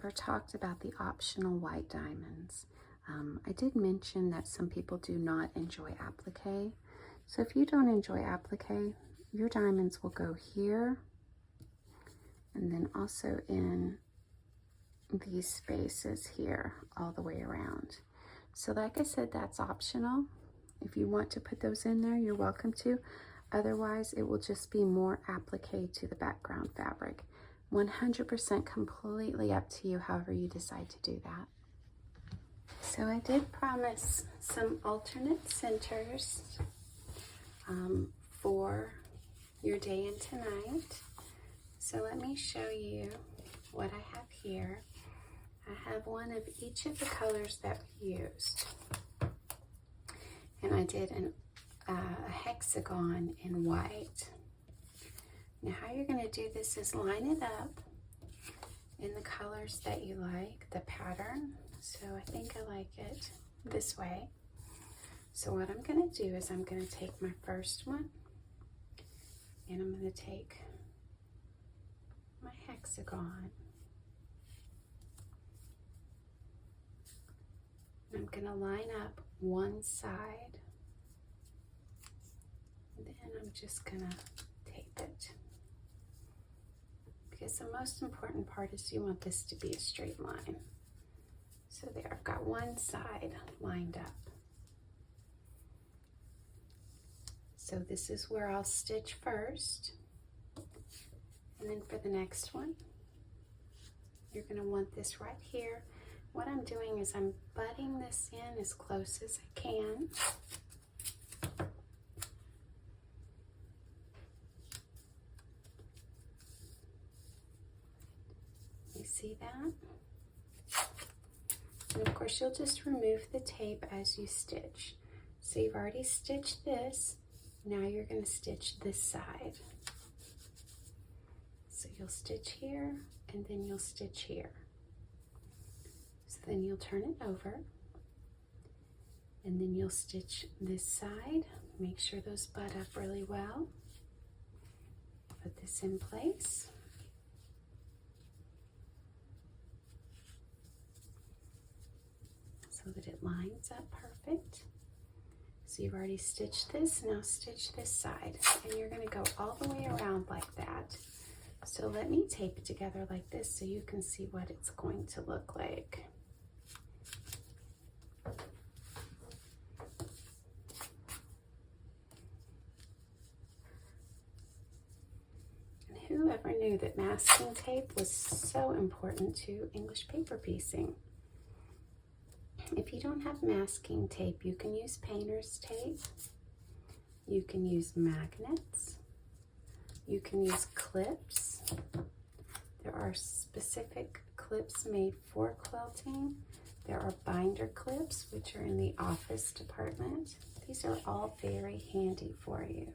never talked about the optional white diamonds. I did mention that some people do not enjoy applique. So if you don't enjoy applique, your diamonds will go here and then also in these spaces here all the way around. So like I said, that's optional. If you want to put those in there, you're welcome to. Otherwise, it will just be more applique to the background fabric. 100% completely up to you, however you decide to do that. So I did promise some alternate centers for your day and tonight. So let me show you what I have here. I have one of each of the colors that we used. And I did a hexagon in white. Now how you're going to do this is line it up in the colors that you like, the pattern. So I think I like it this way. So what I'm going to do is I'm going to take my first one and I'm going to take my hexagon. I'm going to line up one side. Then I'm just going to tape it. Because the most important part is you want this to be a straight line. So there, I've got one side lined up. So this is where I'll stitch first. And then for the next one, you're going to want this right here. What I'm doing is I'm butting this in as close as I can. You see that? And of course, you'll just remove the tape as you stitch. So you've already stitched this. Now you're going to stitch this side. So you'll stitch here and then you'll stitch here. So then you'll turn it over and then you'll stitch this side. Make sure those butt up really well. Put this in place. So that it lines up perfect. So you've already stitched this, now stitch this side. And you're going to go all the way around like that. So let me tape it together like this so you can see what it's going to look like. And whoever knew that masking tape was so important to English paper piecing? If you don't have masking tape, you can use painter's tape. You can use magnets. You can use clips. There are specific clips made for quilting. There are binder clips, which are in the office department. These are all very handy for you.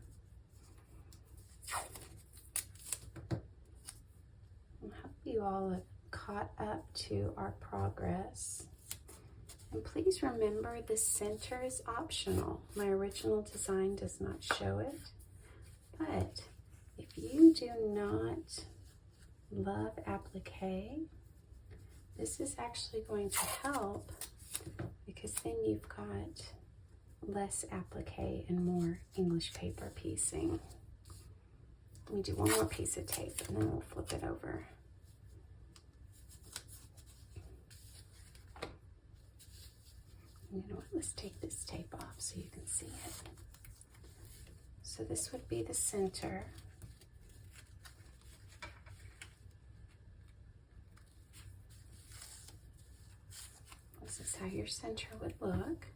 I hope you all have caught up to our progress. And please remember the center is optional. My original design does not show it, but if you do not love applique, this is actually going to help because then you've got less applique and more English paper piecing. Let me do one more piece of tape and then we'll flip it over. You know what, let's take this tape off so you can see it. So this would be the center. This is how your center would look.